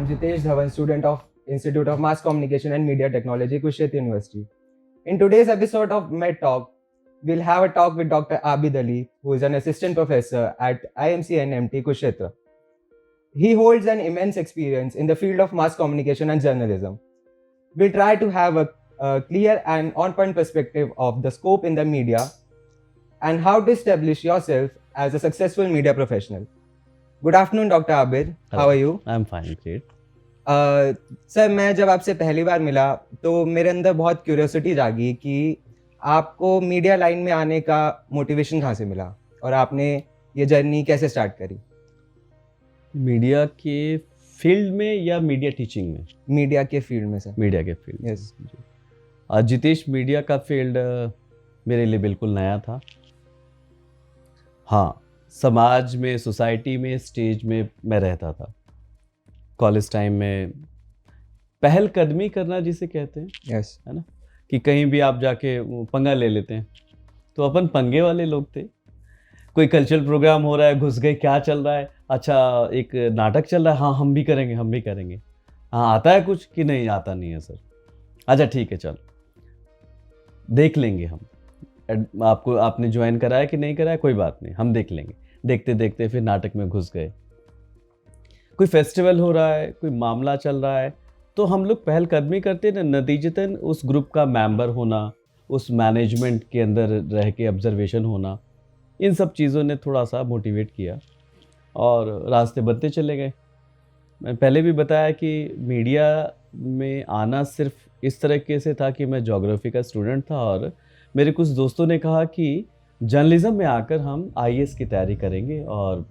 I'm Jitesh Dhawan, student of Institute of Mass Communication and Media Technology, Kushiyat University. In today's episode of Med Talk, we'll have a talk with Dr. Abid Ali, who is an assistant professor at IMC NMT Kushetra. He holds an immense experience in the field of mass communication and journalism. We'll try to have a clear and on-point perspective of the scope in the media and how to establish yourself as a successful media professional. Good afternoon, Dr. Abid. How are you? I'm fine, great. Sir मैं जब आपसे पहली बार मिला तो मेरे अंदर बहुत curiosity जागी कि आपको मीडिया लाइन में आने का मोटिवेशन कहाँ से मिला और आपने ये जर्नी कैसे स्टार्ट करी? मीडिया के फील्ड में या मीडिया टीचिंग में? मीडिया के फील्ड में सर. मीडिया के फील्ड. यस. जितेश, मीडिया का फील्ड मेरे लिए बिल्कुल नया था. हाँ, समाज में, सोसाइटी में, स्टेज में मैं रहता था. कॉलेज टाइम में पहल कदमी करना जिसे कहते हैं, यस, है ना, कि कहीं भी आप जाके पंगा ले लेते हैं. तो अपन पंगे वाले लोग थे. कोई कल्चरल प्रोग्राम हो रहा है, घुस गए, क्या चल रहा है, अच्छा एक नाटक चल रहा है, हाँ हम भी करेंगे, हम भी करेंगे. हाँ आता है कुछ कि नहीं आता नहीं है सर, अच्छा ठीक है चल देख लेंगे हम. आपको आपने ज्वाइन कराया कि नहीं कराया कोई बात नहीं, हम देख लेंगे. देखते देखते फिर नाटक में घुस गए. कोई फेस्टिवल हो रहा है, कोई मामला चल रहा है, तो हम लोग पहल कदमी करते हैं. नतीजतन उस ग्रुप का मेंबर होना, उस मैनेजमेंट के अंदर रह के ऑब्जर्वेशन होना, इन सब चीज़ों ने थोड़ा सा मोटिवेट किया और रास्ते बनते चले गए. मैं पहले भी बताया कि मीडिया में आना सिर्फ इस तरीके से था कि मैं ज्योग्राफी का स्टूडेंट था और मेरे कुछ दोस्तों ने कहा कि जर्नलिज्म में आकर हम आईएएस की तैयारी करेंगे और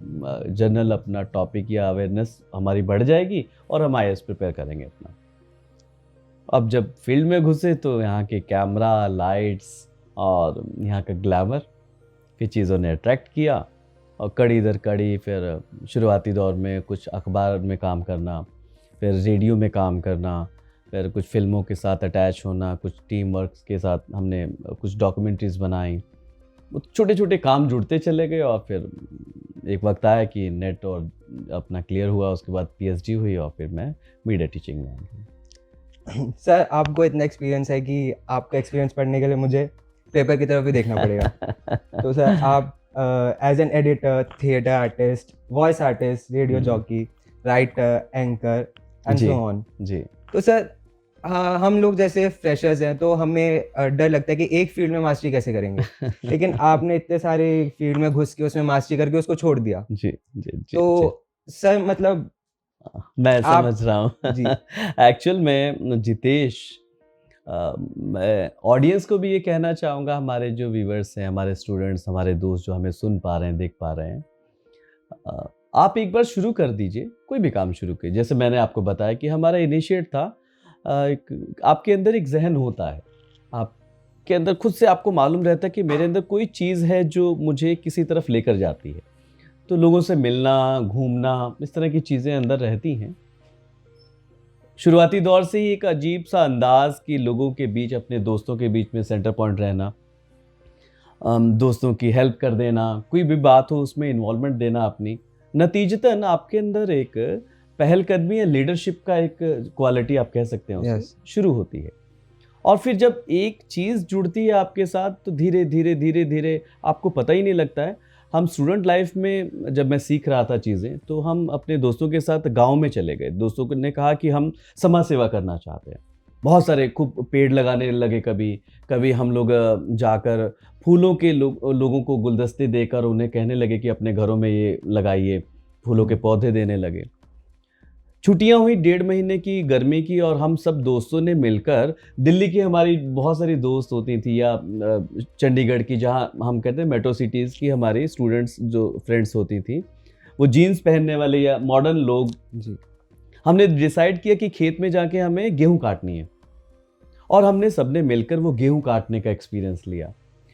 जनरल अपना टॉपिक या अवेयरनेस हमारी बढ़ जाएगी और हम आईएएस प्रिपेयर करेंगे अपना. अब जब फील्ड में घुसे तो यहाँ के कैमरा, लाइट्स और यहाँ का ग्लैमर की चीज़ों ने अट्रैक्ट किया और कड़ी दर कड़ी फिर शुरुआती दौर में कुछ अखबार में काम करना, फिर रेडियो में काम करना, फिर कुछ फिल्मों के साथ अटैच होना, कुछ टीम वर्क्स के साथ हमने कुछ डॉक्यूमेंट्रीज़ बनाई. छोटे छोटे काम जुड़ते चले गए और फिर एक वक्त आया कि नेट और अपना क्लियर हुआ, उसके बाद पीएचडी हुई और फिर मैं मीडिया टीचिंग में आ गया. सर आपको इतना एक्सपीरियंस है कि आपका एक्सपीरियंस पढ़ने के लिए मुझे पेपर की तरफ भी देखना पड़ेगा. तो सर आप as an editor, theatre artist, voice artist, radio jockey, writer, anchor and so on. जी. तो सर हम लोग जैसे फ्रेशर्स हैं तो हमें डर लगता है कि एक फील्ड में मास्टरी कैसे करेंगे. लेकिन आपने इतने सारे फील्ड में घुस के उसमें मास्टरी करके उसको छोड़ दिया. जी जी जी. तो सर मतलब मैं समझ रहा हूँ. जी. एक्चुअल में जितेश, मैं ऑडियंस को भी ये कहना चाहूँगा, हमारे जो व्यूवर्स हैं, हमारे स्टूडेंट्स, हमारे दोस्त जो हमें सुन पा रहे हैं, देख पा रहे हैं, आप एक बार शुरू कर दीजिए, कोई भी काम शुरू कीजिए. जैसे मैंने आपको बताया कि हमारा इनिशिएट था, आपके अंदर एक जहन होता है, आपके अंदर खुद से आपको मालूम रहता है कि मेरे अंदर कोई चीज़ है जो मुझे किसी तरफ लेकर जाती है. तो लोगों से मिलना, घूमना, इस तरह की चीज़ें अंदर रहती हैं. शुरुआती दौर से ही एक अजीब सा अंदाज़ कि लोगों के बीच, अपने दोस्तों के बीच में सेंटर पॉइंट रहना, दोस्तों की हेल्प कर देना, कोई भी बात हो उसमें इन्वॉल्वमेंट देना अपनी. नतीजतन आपके अंदर एक पहलकदमी या लीडरशिप का एक क्वालिटी आप कह सकते हैं उससे शुरू होती है. और फिर जब एक चीज़ जुड़ती है आपके साथ तो धीरे धीरे धीरे धीरे आपको पता ही नहीं लगता है. हम स्टूडेंट लाइफ में जब मैं सीख रहा था चीज़ें, तो हम अपने दोस्तों के साथ गांव में चले गए. दोस्तों ने कहा कि हम समाज सेवा करना चाहते हैं. बहुत सारे खूब पेड़ लगाने लगे. कभी हम लोग जाकर फूलों के लोगों को गुलदस्ते देकर उन्हें कहने लगे कि अपने घरों में ये लगाइए, फूलों के पौधे देने लगे. छुट्टियां हुई 1.5 महीने की गर्मी की और हम सब दोस्तों ने मिलकर, दिल्ली की हमारी बहुत सारी दोस्त होती थी या चंडीगढ़ की, जहां हम कहते हैं मेट्रो सिटीज़ की हमारी स्टूडेंट्स जो फ्रेंड्स होती थी, वो जीन्स पहनने वाले या मॉडर्न लोग जी. हमने डिसाइड किया कि खेत में जाके हमें गेहूं काटनी है और हमने सबने मिलकर वो गेहूं काटने का एक्सपीरियंस लिया.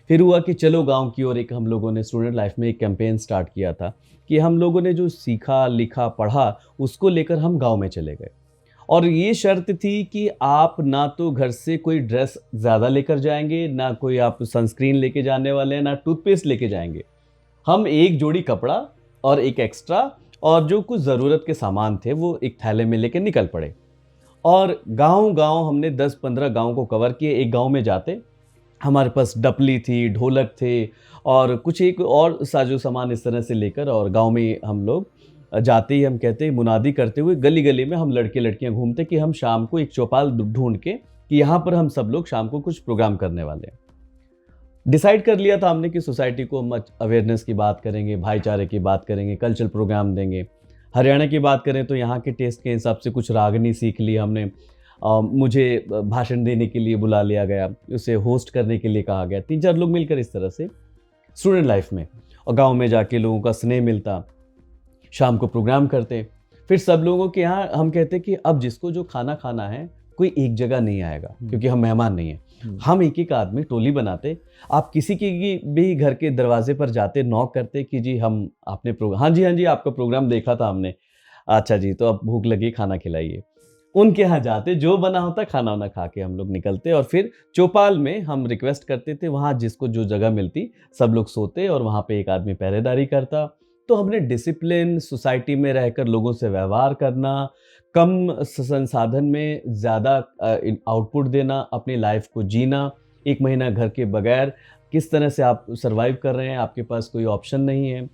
फिर हुआ कि चलो गांव की ओर, एक हम लोगों ने स्टूडेंट लाइफ में एक कैंपेन स्टार्ट किया था कि हम लोगों ने जो सीखा, लिखा, पढ़ा, उसको लेकर हम गांव में चले गए. और ये शर्त थी कि आप ना तो घर से कोई ड्रेस ज़्यादा लेकर जाएंगे, ना कोई आप सनस्क्रीन लेके जाने वाले हैं, ना टूथपेस्ट लेके जाएंगे. हम एक जोड़ी कपड़ा और एक एक्स्ट्रा और जो कुछ ज़रूरत के सामान थे वो एक थैले में लेके निकल पड़े। और गांव-गांव हमने 10-15 गांव को कवर किए। एक गांव में जाते हमारे पास डपली थी, ढोलक थे और कुछ एक और साजो सामान इस तरह से लेकर, और गांव में हम लोग जाते ही हम कहते मुनादी करते हुए गली-गली में हम लड़के-लड़कियां घूमते कि हम शाम को एक चौपाल ढूंढ के कि यहाँ पर हम सब लोग शाम को कुछ प्रोग्राम करने वाले हैं। डिसाइड कर लिया था हमने कि सोसाइटी को हम अवेयरनेस की बात करेंगे, भाईचारे की बात करेंगे, कल्चरल प्रोग्राम देंगे। हरियाणा की बात करें तो यहाँ के टेस्ट के हिसाब से कुछ रागनी सीख ली हमने। मुझे भाषण देने के लिए बुला लिया गया, उसे होस्ट करने के लिए कहा गया। 3-4 लोग मिलकर इस तरह से स्टूडेंट लाइफ में, और गांव में जाके लोगों का स्नेह मिलता, शाम को प्रोग्राम करते। फिर सब लोगों के यहाँ हम कहते कि अब जिसको जो खाना खाना है कोई एक जगह नहीं आएगा क्योंकि हम मेहमान नहीं हैं। हम एक आदमी टोली बनाते, आप किसी की भी घर के दरवाजे पर जाते, नॉक करते कि जी हम आपने प्रोग्राम, हाँ जी आपका प्रोग्राम देखा था हमने, अच्छा जी तो अब भूख लगी खाना खिलाइए। उनके यहाँ जाते, जो बना होता खाना वाना खा के हम लोग निकलते, और फिर चौपाल में हम रिक्वेस्ट करते थे, वहाँ जिसको जो जगह मिलती सब लोग सोते और वहाँ पे एक आदमी पहरेदारी करता। तो हमने डिसिप्लिन, सोसाइटी में रहकर लोगों से व्यवहार करना, कम संसाधन में ज़्यादा आउटपुट देना, अपनी लाइफ को जीना, 1 महीना घर के बगैर किस तरह से आप सर्वाइव कर रहे हैं, आपके पास कोई ऑप्शन नहीं है।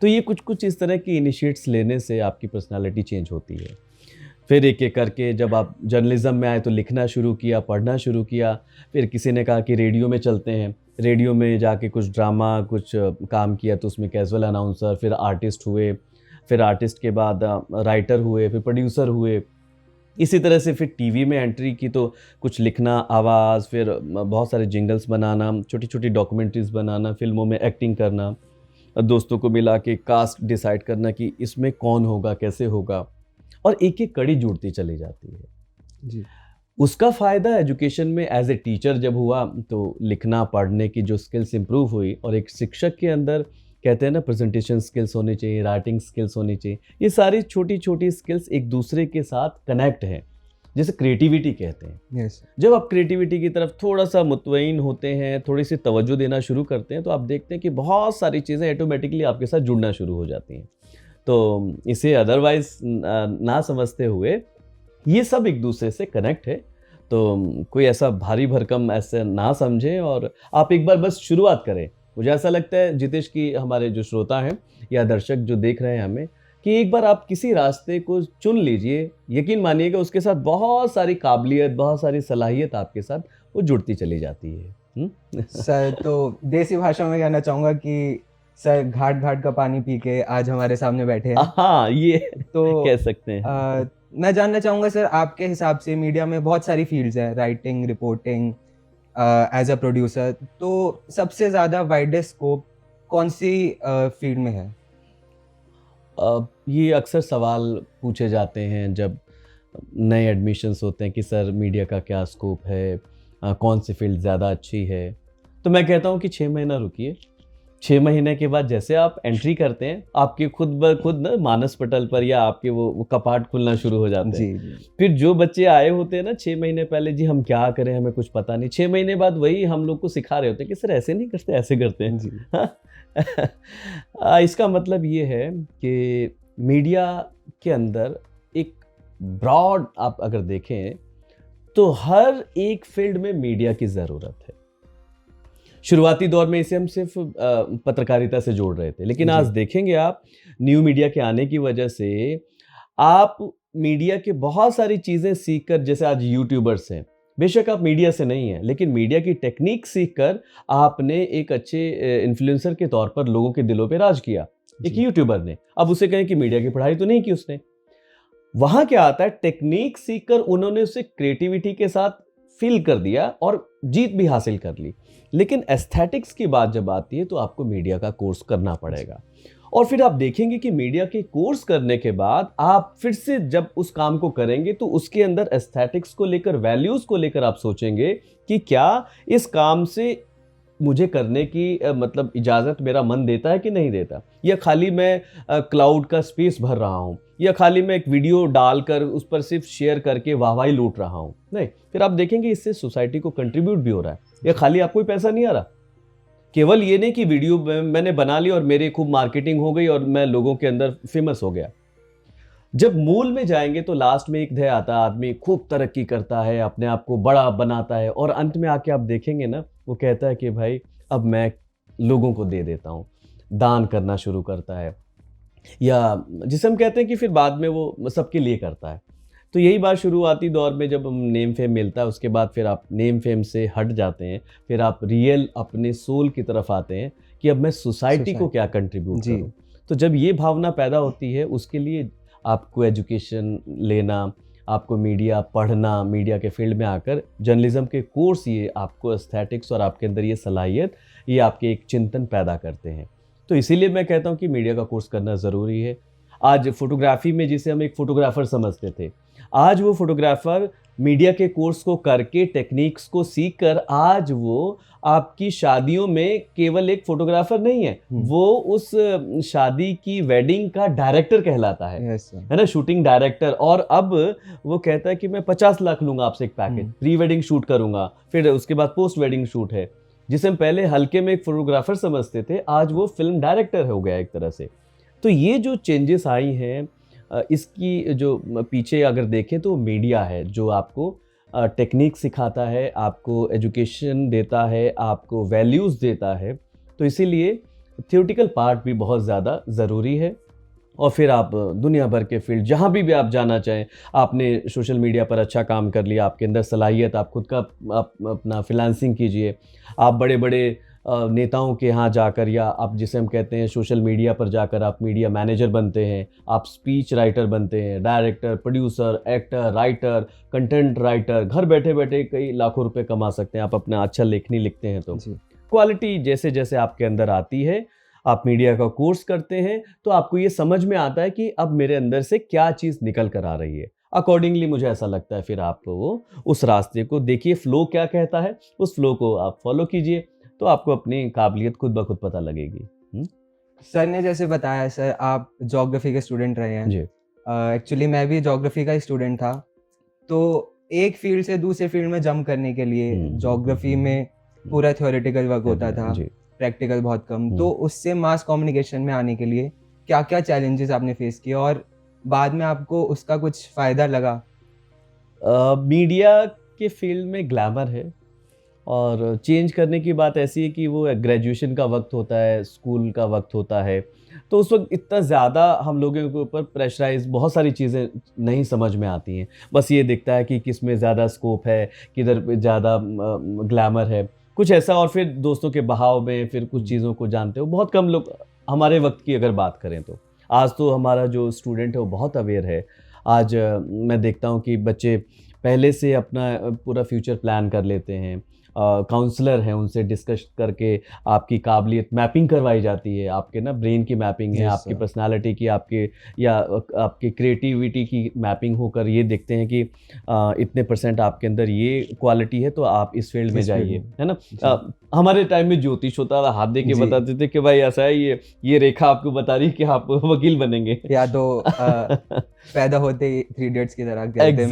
तो ये कुछ इस तरह की इनिशिएट्स लेने से आपकी पर्सनालिटी चेंज होती है। फिर एक करके जब आप जर्नलिज्म में आए तो लिखना शुरू किया, पढ़ना शुरू किया। फिर किसी ने कहा कि रेडियो में चलते हैं, रेडियो में जाके कुछ ड्रामा कुछ काम किया, तो उसमें कैजुअल अनाउंसर, फिर आर्टिस्ट हुए, फिर आर्टिस्ट के बाद राइटर हुए, फिर प्रोड्यूसर हुए। इसी तरह से फिर टीवी में एंट्री की, तो कुछ लिखना, आवाज़, फिर बहुत सारे जिंगल्स बनाना, छोटी छोटी डॉक्यूमेंट्रीज बनाना, फिल्मों में एक्टिंग करना, दोस्तों को मिला के कास्ट डिसाइड करना कि इसमें कौन होगा, कैसे होगा, और एक एक कड़ी जुड़ती चली जाती है जी। उसका फ़ायदा एजुकेशन में एज ए टीचर जब हुआ तो लिखना पढ़ने की जो स्किल्स इंप्रूव हुई, और एक शिक्षक के अंदर कहते हैं ना प्रेजेंटेशन स्किल्स होनी चाहिए, राइटिंग स्किल्स होनी चाहिए, ये सारी छोटी छोटी स्किल्स एक दूसरे के साथ कनेक्ट हैं, जैसे क्रिएटिविटी कहते हैं। यस। जब आप क्रिएटिविटी की तरफ थोड़ा सा मुतमईन होते हैं, थोड़ी सी तवज्जो देना शुरू करते हैं, तो आप देखते हैं कि बहुत सारी चीज़ें ऑटोमेटिकली आपके साथ जुड़ना शुरू हो जाती हैं। तो इसे अदरवाइज ना समझते हुए ये सब एक दूसरे से कनेक्ट है, तो कोई ऐसा भारी भरकम ऐसे ना समझें, और आप एक बार बस शुरुआत करें। मुझे ऐसा लगता है जितेश की, हमारे जो श्रोता हैं या दर्शक जो देख रहे हैं हमें, कि एक बार आप किसी रास्ते को चुन लीजिए, यकीन मानिएगा उसके साथ बहुत सारी काबिलियत, बहुत सारी सलाहियत आपके साथ वो जुड़ती चली जाती है। सर, तो देसी भाषा में कहना चाहूँगा कि सर घाट घाट का पानी पी के आज हमारे सामने बैठे हैं। हाँ, ये तो कह सकते हैं। मैं जानना चाहूँगा सर, आपके हिसाब से मीडिया में बहुत सारी फील्ड्स हैं, writing, reporting, as a producer, तो सबसे ज़्यादा वाइडेस्ट स्कोप कौन सी फील्ड में है? ये अक्सर सवाल पूछे जाते हैं जब नए एडमिशन्स होते हैं कि सर मीडिया का क्या स्कोप है, कौन सी फील्ड ज़्यादा अच्छी है। तो मैं कहता हूँ कि 6 महीना रुकिए, 6 महीने के बाद जैसे आप एंट्री करते हैं, आपके खुद ब खुद ना मानस पटल पर या आपके वो कपाट खुलना शुरू हो जाते हैं। जी। फिर जो बच्चे आए होते हैं ना 6 महीने पहले, जी हम क्या करें, हमें कुछ पता नहीं, 6 महीने बाद वही हम लोग को सिखा रहे होते हैं कि सर ऐसे नहीं करते, ऐसे करते हैं। जी। इसका मतलब ये है कि मीडिया के अंदर एक ब्रॉड आप अगर देखें तो हर एक फील्ड में मीडिया की ज़रूरत है। शुरुआती दौर में इसे हम सिर्फ पत्रकारिता से जोड़ रहे थे, लेकिन आज देखेंगे आप न्यू मीडिया के आने की वजह से आप मीडिया के बहुत सारी चीज़ें सीखकर, जैसे आज यूट्यूबर्स हैं, बेशक आप मीडिया से नहीं हैं, लेकिन मीडिया की टेक्निक सीखकर आपने एक अच्छे इन्फ्लुएंसर के तौर पर लोगों के दिलों पे राज किया, एक यूट्यूबर ने। अब उसे कहें कि मीडिया की पढ़ाई तो नहीं की उसने, वहाँ क्या आता है, टेक्निक सीखकर उन्होंने उसे क्रिएटिविटी के साथ फिल कर दिया और जीत भी हासिल कर ली। लेकिन एस्थेटिक्स की बात जब आती है तो आपको मीडिया का कोर्स करना पड़ेगा, और फिर आप देखेंगे कि मीडिया के कोर्स करने के बाद आप फिर से जब उस काम को करेंगे तो उसके अंदर एस्थेटिक्स को लेकर, वैल्यूज़ को लेकर आप सोचेंगे कि क्या इस काम से मुझे करने की मतलब इजाज़त मेरा मन देता है कि नहीं देता, या खाली मैं क्लाउड का स्पेस भर रहा हूँ, या खाली मैं एक वीडियो डालकर उस पर सिर्फ शेयर करके वाहवाही लूट रहा हूँ। नहीं, फिर आप देखेंगे इससे सोसाइटी को कंट्रीब्यूट भी हो रहा है, या खाली आपको ही पैसा नहीं आ रहा। केवल ये नहीं कि वीडियो मैंने बना ली और मेरी खूब मार्केटिंग हो गई और मैं लोगों के अंदर फेमस हो गया। जब मूल में जाएंगे तो लास्ट में एक ध्येय आता है, आदमी खूब तरक्की करता है, अपने आप को बड़ा बनाता है और अंत में आके आप देखेंगे ना, वो कहता है कि भाई अब मैं लोगों को दे देता हूँ, दान करना शुरू करता है, या जिसे हम कहते हैं कि फिर बाद में वो सबके लिए करता है। तो यही बात शुरुआती दौर में जब हम नेम फेम मिलता है, उसके बाद फिर आप नेम फेम से हट जाते हैं, फिर आप रियल अपने सोल की तरफ आते हैं कि अब मैं सोसाइटी को क्या कंट्रीब्यूट जी। करूं। तो जब ये भावना पैदा होती है, उसके लिए आपको एजुकेशन लेना, आपको मीडिया पढ़ना, मीडिया के फील्ड में आकर जर्नलिज्म के कोर्स, ये आपको एस्थेटिक्स और आपके अंदर ये सलाहियत, ये आपके एक चिंतन पैदा करते हैं। तो इसीलिए मैं कहता हूँ कि मीडिया का कोर्स करना ज़रूरी है। आज फोटोग्राफी में जिसे हम एक फोटोग्राफर समझते थे, आज वो फोटोग्राफर मीडिया के कोर्स को करके, टेक्निक्स को सीख कर, आज वो आपकी शादियों में केवल एक फोटोग्राफर नहीं है, वो उस शादी की वेडिंग का डायरेक्टर कहलाता है। Yes sir. है ना, शूटिंग डायरेक्टर। और अब वो कहता है कि मैं 50 लाख लूंगा आपसे एक पैकेज, प्री वेडिंग शूट करूंगा, फिर उसके बाद पोस्ट वेडिंग शूट है। जिसे हम पहले हल्के में एक फोटोग्राफर समझते थे, आज वो फिल्म डायरेक्टर हो गया एक तरह से। तो ये जो चेंजेस आई हैं, इसकी जो पीछे अगर देखें तो मीडिया है जो आपको टेक्निक सिखाता है, आपको एजुकेशन देता है, आपको वैल्यूज़ देता है। तो इसीलिए थियोरेटिकल पार्ट भी बहुत ज़्यादा ज़रूरी है। और फिर आप दुनिया भर के फील्ड जहाँ भी आप जाना चाहें, आपने सोशल मीडिया पर अच्छा काम कर लिया, आपके अंदर सलाहियत, आप खुद का आप अपना फ्रीलांसिंग कीजिए, आप बड़े बड़े नेताओं के यहाँ जाकर, या आप जिसे हम कहते हैं सोशल मीडिया पर जाकर आप मीडिया मैनेजर बनते हैं, आप स्पीच राइटर बनते हैं, director, producer, actor, writer, content writer, घर बैठे बैठे कई लाखों रुपए कमा सकते हैं आप अपना अच्छा लेखनी लिखते हैं। तो क्वालिटी जैसे जैसे आपके अंदर आती है, आप मीडिया का कोर्स करते हैं, तो आपको ये समझ में आता है कि अब मेरे अंदर से क्या चीज़ निकल कर आ रही है। अकॉर्डिंगली मुझे ऐसा लगता है फिर आप वो उस रास्ते को देखिए, फ्लो क्या कहता है, उस फ्लो को आप फॉलो कीजिए, तो आपको अपनी काबिलियत खुद ब खुद पता लगेगी। सर ने जैसे बताया, सर आप ज्योग्राफी के स्टूडेंट रहे हैं। जी। एक्चुअली मैं भी ज्योग्राफी का ही स्टूडेंट था। तो एक फील्ड से दूसरे फील्ड में जंप करने के लिए ज्योग्राफी में पूरा थ्योरेटिकल वर्क होता था, प्रैक्टिकल बहुत कम। तो उससे मास कम्युनिकेशन में आने के लिए क्या क्या चैलेंजेस आपने फेस किए और बाद में आपको उसका कुछ फ़ायदा लगा? मीडिया के फील्ड में ग्लैमर है, और चेंज करने की बात ऐसी है कि वो ग्रेजुएशन का वक्त होता है, स्कूल का वक्त होता है, तो उस वक्त इतना ज़्यादा हम लोगों के ऊपर प्रेशराइज बहुत सारी चीज़ें नहीं समझ में आती हैं। बस ये दिखता है कि किस में ज़्यादा स्कोप है, किधर पे ज़्यादा ग्लैमर है, कुछ ऐसा। और फिर दोस्तों के बहाव में फिर कुछ चीज़ों को जानते हो बहुत कम लोग। हमारे वक्त की अगर बात करें तो आज तो हमारा जो स्टूडेंट है वो बहुत अवेयर है। आज मैं देखता हूँ कि बच्चे पहले से अपना पूरा फ्यूचर प्लान कर लेते हैं। काउंसलर हैं, उनसे डिस्कस करके आपकी काबिलियत मैपिंग करवाई जाती है, आपके ना ब्रेन की मैपिंग है, आपकी पर्सनालिटी की, आपके या आपकी क्रिएटिविटी की मैपिंग होकर ये देखते हैं कि इतने % आपके अंदर ये क्वालिटी है, तो आप इस फील्ड में जाइए, है ना। हमारे टाइम में ज्योतिष होता था, हाथ दे के बताते थे कि भाई ऐसा है, ये रेखा आपको बता रही है कि आप वकील बनेंगे, या तो पैदा होते ही 3 इडियट्स की तरह कहते हैं,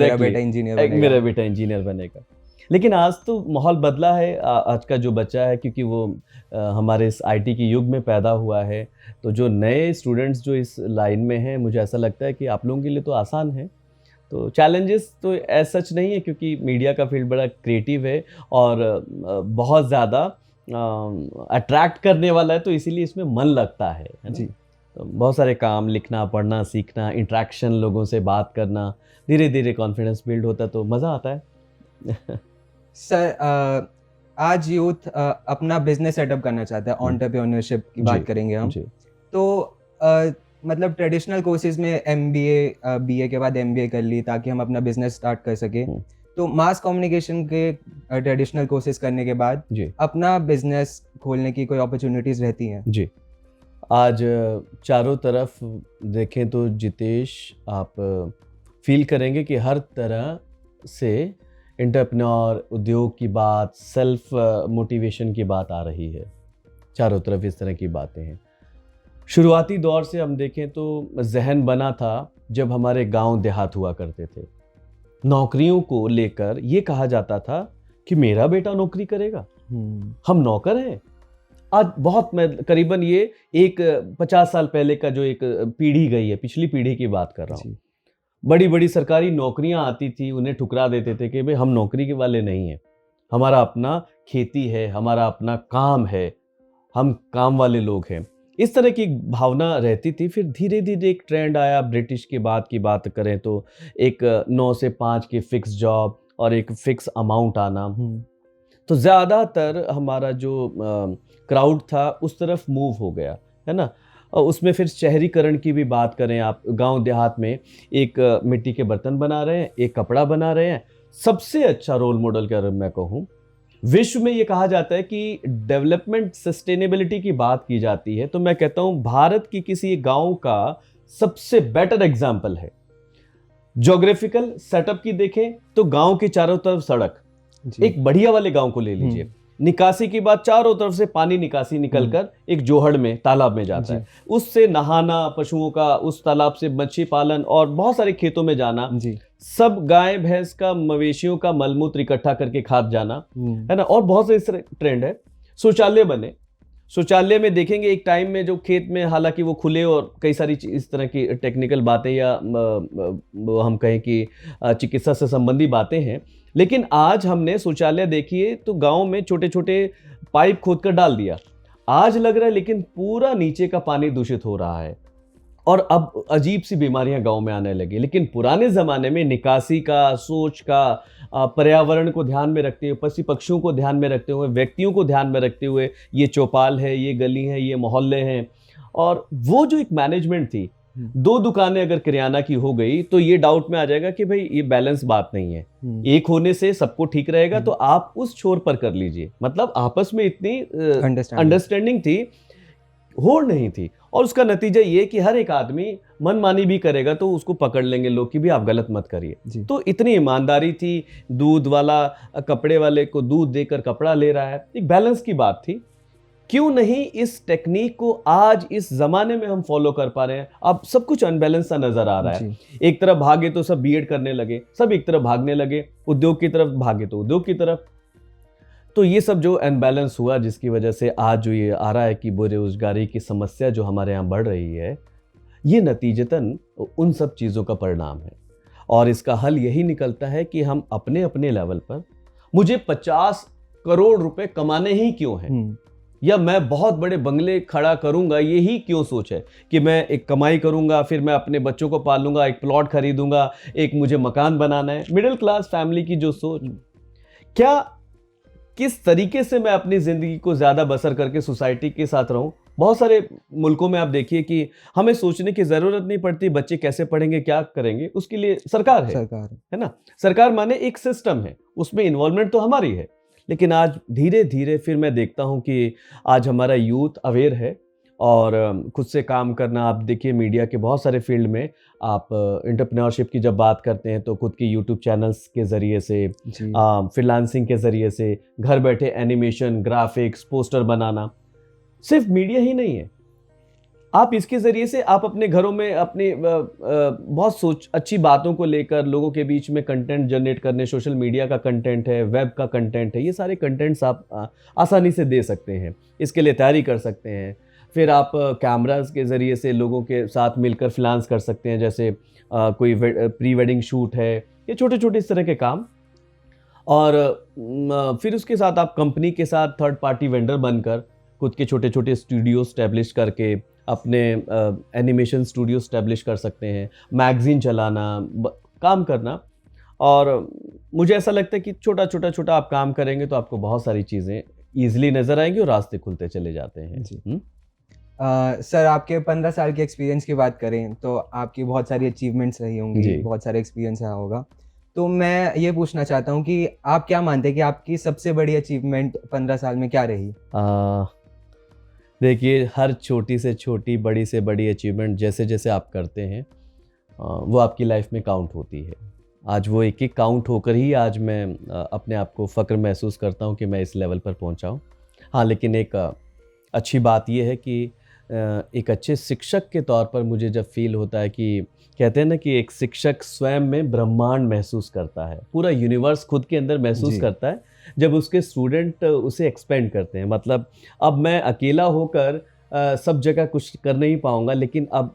मेरा बेटा इंजीनियर बनेगा। लेकिन आज तो माहौल बदला है। आज का जो बच्चा है, क्योंकि वो हमारे इस आईटी के युग में पैदा हुआ है, तो जो नए स्टूडेंट्स जो इस लाइन में हैं, मुझे ऐसा लगता है कि आप लोगों के लिए तो आसान है। तो चैलेंजेस तो एज सच नहीं है, क्योंकि मीडिया का फील्ड बड़ा क्रिएटिव है और बहुत ज़्यादा अट्रैक्ट करने वाला है, तो इसीलिए इसमें मन लगता है ना? जी। तो बहुत सारे काम, लिखना, पढ़ना, सीखना, इंटरेक्शन, लोगों से बात करना, धीरे धीरे कॉन्फिडेंस बिल्ड होता है, तो मज़ा आता है। सर आज यूथ अपना बिजनेस सेटअप करना चाहता है, एंटरप्रेन्योरशिप की बात करेंगे हम। तो मतलब ट्रेडिशनल कोर्सेज में एमबीए, बीए के बाद एमबीए कर ली ताकि हम अपना बिजनेस स्टार्ट कर सके। तो मास कम्युनिकेशन के ट्रेडिशनल कोर्सेज करने के बाद अपना बिजनेस खोलने की कोई अपॉर्चुनिटीज रहती हैं? जी। आज चारों तरफ देखें तो जितेश, आप फील करेंगे कि हर तरह से एंटरप्रेन्योर, उद्योग की बात, सेल्फ मोटिवेशन की बात आ रही है। चारों तरफ इस तरह की बातें हैं। शुरुआती दौर से हम देखें तो जहन बना था जब हमारे गांव देहात हुआ करते थे। नौकरियों को लेकर ये कहा जाता था कि मेरा बेटा नौकरी करेगा, हम नौकर हैं। आज बहुत मैं करीबन ये एक 50 साल पहले का जो एक पीढ़ी गई है, पिछली पीढ़ी की बात कर रहा हूँ। जी। बड़ी बड़ी सरकारी नौकरियां आती थी, उन्हें ठुकरा देते थे कि भाई हम नौकरी के वाले नहीं हैं, हमारा अपना खेती है, हमारा अपना काम है, हम काम वाले लोग हैं। इस तरह की भावना रहती थी। फिर धीरे धीरे एक ट्रेंड आया, ब्रिटिश के बाद की बात करें तो एक 9 से 5 की फिक्स जॉब और एक फिक्स अमाउंट आना। तो ज़्यादातर हमारा जो क्राउड था उस तरफ मूव हो गया, है ना। और उसमें फिर शहरीकरण की भी बात करें, आप गांव देहात में एक मिट्टी के बर्तन बना रहे हैं, एक कपड़ा बना रहे हैं। सबसे अच्छा रोल मॉडल अगर मैं कहूँ, विश्व में ये कहा जाता है कि डेवलपमेंट सस्टेनेबिलिटी की बात की जाती है, तो मैं कहता हूँ भारत की किसी गांव का सबसे बेटर एग्जाम्पल है। ज्योग्राफिकल सेटअप की देखें तो गांव के चारों तरफ सड़क, एक बढ़िया वाले गांव को ले लीजिए, निकासी की बात, चारों तरफ से पानी निकासी निकलकर एक जोहड़ में, तालाब में जाता है, उससे नहाना, पशुओं का उस तालाब से मच्छी पालन और बहुत सारे खेतों में जाना, सब गाय भैंस का, मवेशियों का मलमूत्र इकट्ठा करके खाद जाना, है ना। और बहुत से इस ट्रेंड है। शौचालय बने, शौचालय में देखेंगे एक टाइम में जो खेत में, हालांकि वो खुले और कई सारी इस तरह की टेक्निकल बातें या हम कहें कि चिकित्सा से संबंधी बातें हैं, लेकिन आज हमने शौचालय देखिए तो गांव में छोटे छोटे पाइप खोदकर डाल दिया, आज लग रहा है लेकिन पूरा नीचे का पानी दूषित हो रहा है और अब अजीब सी बीमारियां गांव में आने लगी। लेकिन पुराने जमाने में निकासी का, सोच का, पर्यावरण को ध्यान में रखते हुए, पशु पक्षियों को ध्यान में रखते हुए, व्यक्तियों को ध्यान में रखते हुए, ये चौपाल है, ये गली है, ये मोहल्ले हैं, और वो जो एक मैनेजमेंट थी, 2 दुकानें अगर किराना की हो गई तो ये डाउट में आ जाएगा कि भाई ये बैलेंस बात नहीं है, एक होने से सबको ठीक रहेगा, तो आप उस छोर पर कर लीजिए। मतलब आपस में इतनी अंडरस्टैंडिंग थी, होड़ नहीं थी, और उसका नतीजा ये कि हर एक आदमी मनमानी भी करेगा तो उसको पकड़ लेंगे लोग कि भी आप गलत मत करिए। तो इतनी ईमानदारी थी, दूध वाला कपड़े वाले को दूध देकर कपड़ा ले रहा है, एक बैलेंस की बात थी। क्यों नहीं इस टेक्निक को आज इस जमाने में हम फॉलो कर पा रहे हैं? अब सब कुछ अनबैलेंस सा नजर आ रहा है। एक तरफ भागे तो सब बीएड करने लगे, सब एक तरफ भागने लगे, उद्योग की तरफ भागे तो उद्योग की तरफ। तो ये सब जो अनबैलेंस हुआ, जिसकी वजह से आज जो ये आ रहा है कि बेरोजगारी की समस्या जो हमारे यहाँ बढ़ रही है, ये नतीजतन उन सब चीज़ों का परिणाम है। और इसका हल यही निकलता है कि हम अपने अपने लेवल पर, मुझे 50 करोड़ रुपए कमाने ही क्यों हैं, या मैं बहुत बड़े बंगले खड़ा करूंगा, यही क्यों सोच है कि मैं एक कमाई करूंगा, फिर मैं अपने बच्चों को पालूंगा, एक प्लॉट खरीदूंगा, एक मुझे मकान बनाना है। मिडिल क्लास फैमिली की जो सोच, क्या किस तरीके से मैं अपनी ज़िंदगी को ज़्यादा बसर करके सोसाइटी के साथ रहूं। बहुत सारे मुल्कों में आप देखिए कि हमें सोचने की ज़रूरत नहीं पड़ती, बच्चे कैसे पढ़ेंगे, क्या करेंगे, उसके लिए सरकार है ना। सरकार माने एक सिस्टम है, उसमें इन्वॉल्वमेंट तो हमारी है। लेकिन आज धीरे धीरे फिर मैं देखता हूं कि आज हमारा यूथ अवेयर है और खुद से काम करना। आप देखिए मीडिया के बहुत सारे फील्ड में आप एंटरप्रेन्योरशिप की जब बात करते हैं तो खुद के यूट्यूब चैनल्स के ज़रिए से, फ्रीलांसिंग के ज़रिए से, घर बैठे एनिमेशन, ग्राफिक्स, पोस्टर बनाना। सिर्फ मीडिया ही नहीं है, आप इसके ज़रिए से आप अपने घरों में अपनी बहुत अच्छी बातों को लेकर लोगों के बीच में कंटेंट जनरेट करने, सोशल मीडिया का कंटेंट है, वेब का कंटेंट है, ये सारे कंटेंट्स आप आसानी से दे सकते हैं, इसके लिए तैयारी कर सकते हैं। फिर आप कैमरास के ज़रिए से लोगों के साथ मिलकर फ्रीलांस कर सकते हैं, जैसे कोई प्री वेडिंग शूट है, ये छोटे छोटे इस तरह के काम। और फिर उसके साथ आप कंपनी के साथ थर्ड पार्टी वेंडर बनकर खुद के छोटे छोटे स्टूडियो स्टैब्लिश करके अपने एनिमेशन स्टूडियो स्टैब्लिश कर सकते हैं, मैगजीन चलाना, काम करना। और मुझे ऐसा लगता है कि छोटा छोटा आप काम करेंगे तो आपको बहुत सारी चीज़ें ईजिली नज़र आएंगी और रास्ते खुलते चले जाते हैं। जी। सर, आपके 15 साल के एक्सपीरियंस की बात करें तो आपकी बहुत सारी अचीवमेंट्स रही होंगी, बहुत सारे एक्सपीरियंस रहा होगा। तो मैं ये पूछना चाहता हूँ कि आप क्या मानते हैं कि आपकी सबसे बड़ी अचीवमेंट 15 साल में क्या रही? देखिए, हर छोटी से छोटी, बड़ी से बड़ी अचीवमेंट जैसे जैसे आप करते हैं वो आपकी लाइफ में काउंट होती है। आज वो एक एक काउंट होकर ही आज मैं अपने आप को फ़ख्र महसूस करता हूँ कि मैं इस लेवल पर पहुँचा हूँ। हाँ, लेकिन एक अच्छी बात यह है कि एक अच्छे शिक्षक के तौर पर मुझे जब फील होता है कि कहते हैं ना कि एक शिक्षक स्वयं में ब्रह्मांड महसूस करता है, पूरा यूनिवर्स खुद के अंदर महसूस जी। करता है जब उसके स्टूडेंट उसे एक्सपेंड करते हैं। मतलब अब मैं अकेला होकर सब जगह कुछ कर नहीं पाऊंगा, लेकिन अब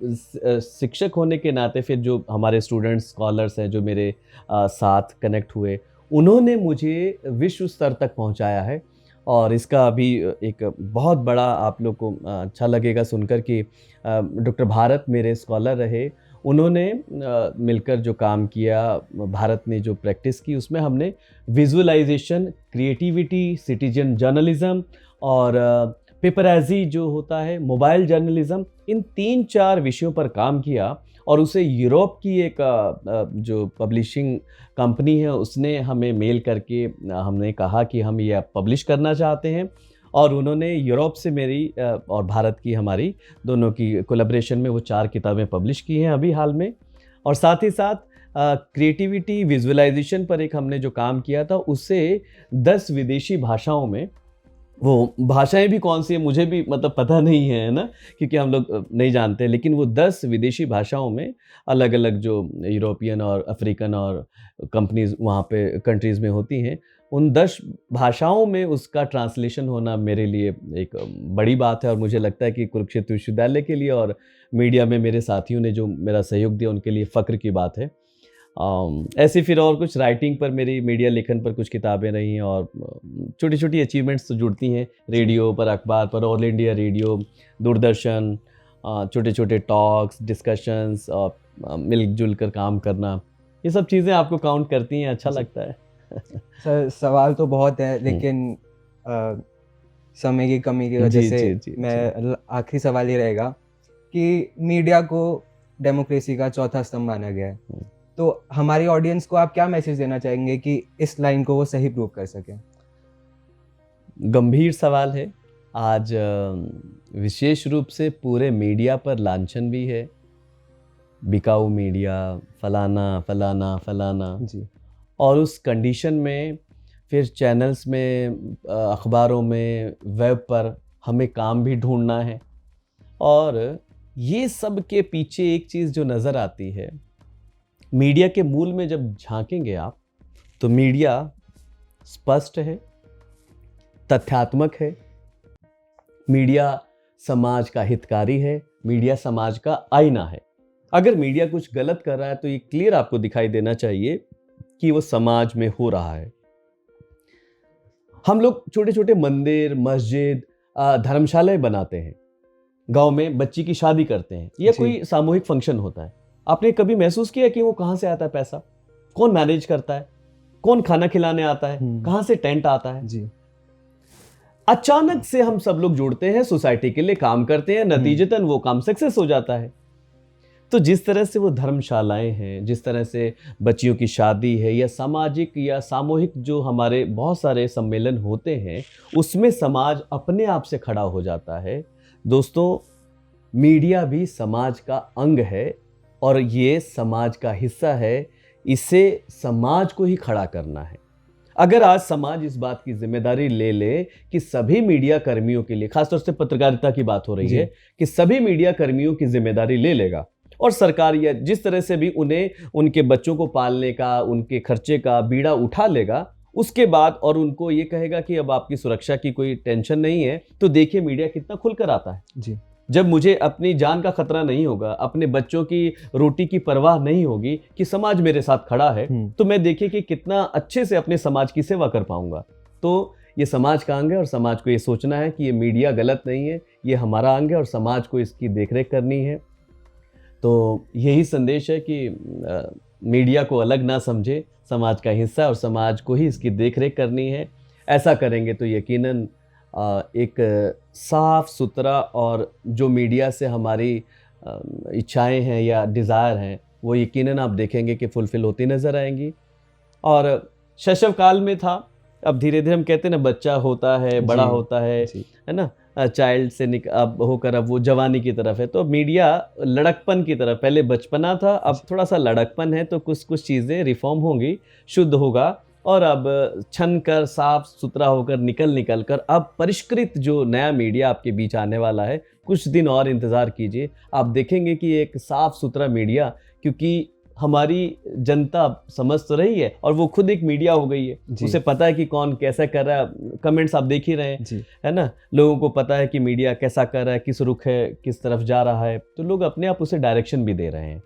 शिक्षक होने के नाते फिर जो हमारे स्टूडेंट्स स्कॉलर्स हैं जो मेरे साथ कनेक्ट हुए, उन्होंने मुझे विश्व स्तर तक पहुंचाया है। और इसका अभी एक बहुत बड़ा आप लोग को अच्छा लगेगा सुनकर कि डॉक्टर भारत मेरे स्कॉलर रहे। उन्होंने मिलकर जो काम किया, भारत ने जो प्रैक्टिस की, उसमें हमने विजुअलाइजेशन, क्रिएटिविटी, सिटीजन जर्नलिज्म और पेपराजी जो होता है, मोबाइल जर्नलिज्म, इन 3-4 विषयों पर काम किया। और उसे यूरोप की एक जो पब्लिशिंग कंपनी है उसने हमें मेल करके हमने कहा कि हम ये पब्लिश करना चाहते हैं। और उन्होंने यूरोप से मेरी और भारत की हमारी दोनों की कोलैबोरेशन में वो 4 किताबें पब्लिश की हैं अभी हाल में। और साथ ही साथ क्रिएटिविटी, विजुअलाइजेशन पर एक हमने जो काम किया था, उससे 10 विदेशी भाषाओं में, वो भाषाएं भी कौन सी है मुझे भी मतलब पता नहीं है ना, क्योंकि हम लोग नहीं जानते, लेकिन वो 10 विदेशी भाषाओं में अलग अलग जो यूरोपियन और अफ्रीकन और कंपनीज वहाँ पे कंट्रीज़ में होती हैं, उन 10 भाषाओं में उसका ट्रांसलेशन होना मेरे लिए एक बड़ी बात है। और मुझे लगता है कि कुरुक्षेत्र विश्वविद्यालय के लिए और मीडिया में मेरे साथियों ने जो मेरा सहयोग दिया उनके लिए फ़ख्र की बात है। ऐसे फिर और कुछ राइटिंग पर, मेरी मीडिया लेखन पर कुछ किताबें रही हैं, और छोटी छोटी अचीवमेंट्स तो जुड़ती हैं रेडियो पर, अखबार पर, ऑल इंडिया रेडियो, दूरदर्शन, छोटे छोटे टॉक्स, डिस्कशंस और मिलजुल कर काम करना, ये सब चीज़ें आपको काउंट करती हैं, अच्छा लगता है। सर सवाल तो बहुत है, लेकिन समय की कमी की वजह जी, से जी, जी, मैं आखिरी सवाल ये रहेगा कि मीडिया को डेमोक्रेसी का चौथा स्तंभ माना गया है, तो हमारी ऑडियंस को आप क्या मैसेज देना चाहेंगे कि इस लाइन को वो सही प्रूव कर सकें? गंभीर सवाल है। आज विशेष रूप से पूरे मीडिया पर लांछन भी है, बिकाऊ मीडिया, फलाना फलाना फलाना। जी। और उस कंडीशन में फिर चैनल्स में, अखबारों में, वेब पर हमें काम भी ढूंढना है। और ये सब के पीछे एक चीज़ जो नज़र आती है, मीडिया के मूल में जब झांकेंगे आप, तो मीडिया स्पष्ट है, तथ्यात्मक है, मीडिया समाज का हितकारी है, मीडिया समाज का आईना है। अगर मीडिया कुछ गलत कर रहा है तो ये क्लियर आपको दिखाई देना चाहिए कि वो समाज में हो रहा है। हम लोग छोटे छोटे मंदिर, मस्जिद, धर्मशालाएं बनाते हैं, गांव में बच्ची की शादी करते हैं या जी। कोई सामूहिक फंक्शन होता है। आपने कभी महसूस किया कि वो कहाँ से आता है पैसा? कौन मैनेज करता है? कौन खाना खिलाने आता है? कहाँ से टेंट आता है? जी। अचानक से हम सब लोग जुड़ते हैं, सोसाइटी के लिए काम करते हैं, नतीजतन वो काम सक्सेस हो जाता है। तो जिस तरह से वो धर्मशालाएं हैं, जिस तरह से बच्चियों की शादी है, या सामाजिक या सामूहिक जो हमारे बहुत सारे सम्मेलन होते हैं, उसमें समाज अपने आप से खड़ा हो जाता है। दोस्तों, मीडिया भी समाज का अंग है और ये समाज का हिस्सा है। इसे समाज को ही खड़ा करना है। अगर आज समाज इस बात की जिम्मेदारी ले ले कि सभी मीडिया कर्मियों के लिए, खासतौर से पत्रकारिता की बात हो रही है, कि सभी मीडिया कर्मियों की जिम्मेदारी ले लेगा, और सरकार या जिस तरह से भी उन्हें उनके बच्चों को पालने का, उनके खर्चे का बीड़ा उठा लेगा, उसके बाद और उनको ये कहेगा कि अब आपकी सुरक्षा की कोई टेंशन नहीं है, तो देखिए मीडिया कितना खुलकर आता है। जी। जब मुझे अपनी जान का खतरा नहीं होगा, अपने बच्चों की रोटी की परवाह नहीं होगी कि समाज मेरे साथ खड़ा है, तो मैं देखिए कि कितना अच्छे से अपने समाज की सेवा कर पाऊंगा। तो ये समाज का अंग है और समाज को ये सोचना है कि ये मीडिया गलत नहीं है, ये हमारा अंग है और समाज को इसकी देखरेख करनी है। तो यही संदेश है कि मीडिया को अलग ना समझे, समाज का हिस्सा और समाज को ही इसकी देखरेख करनी है। ऐसा करेंगे तो यकीनन एक साफ सुथरा, और जो मीडिया से हमारी इच्छाएं हैं या डिज़ायर हैं, वो यकीनन आप देखेंगे कि फुलफिल होती नज़र आएंगी। और शैशव काल में था, अब धीरे धीरे हम कहते हैं ना, बच्चा होता है, बड़ा होता है ना, चाइल्ड से अब होकर अब वो जवानी की तरफ है। तो मीडिया लड़कपन की तरफ, पहले बचपना था, अब थोड़ा सा लड़कपन है, तो कुछ कुछ चीज़ें रिफॉर्म होंगी, शुद्ध होगा और अब छन कर साफ सुथरा होकर निकल कर अब परिष्कृत जो नया मीडिया आपके बीच आने वाला है, कुछ दिन और इंतज़ार कीजिए, आप देखेंगे कि एक साफ सुथरा मीडिया, क्योंकि हमारी जनता समझ तो रही है और वो खुद एक मीडिया हो गई है, जी। उसे पता है कि कौन कैसा कर रहा है, कमेंट्स आप देख ही रहे हैं, जी है ना। लोगों को पता है कि मीडिया कैसा कर रहा है, किस रुख है, किस तरफ जा रहा है, तो लोग अपने आप उसे डायरेक्शन भी दे रहे हैं।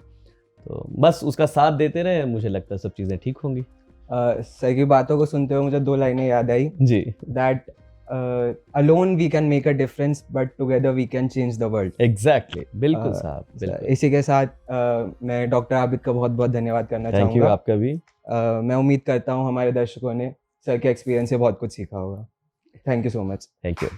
तो बस उसका साथ देते रहे, मुझे लगता है सब चीज़ें ठीक होंगी। सर की बातों को सुनते हुए मुझे 2 लाइनें याद आई, जी, that alone we can make a difference but together we can change the world. Exactly, बिल्कुल साहब, बिल्कुल। इसी के साथ मैं डॉक्टर आबिद का बहुत बहुत धन्यवाद करना थैंक यू, चाहूँगा। आपका भी। मैं उम्मीद करता हूँ हमारे दर्शकों ने सर के एक्सपीरियंस से बहुत कुछ सीखा होगा। Thank you so much. Thank you.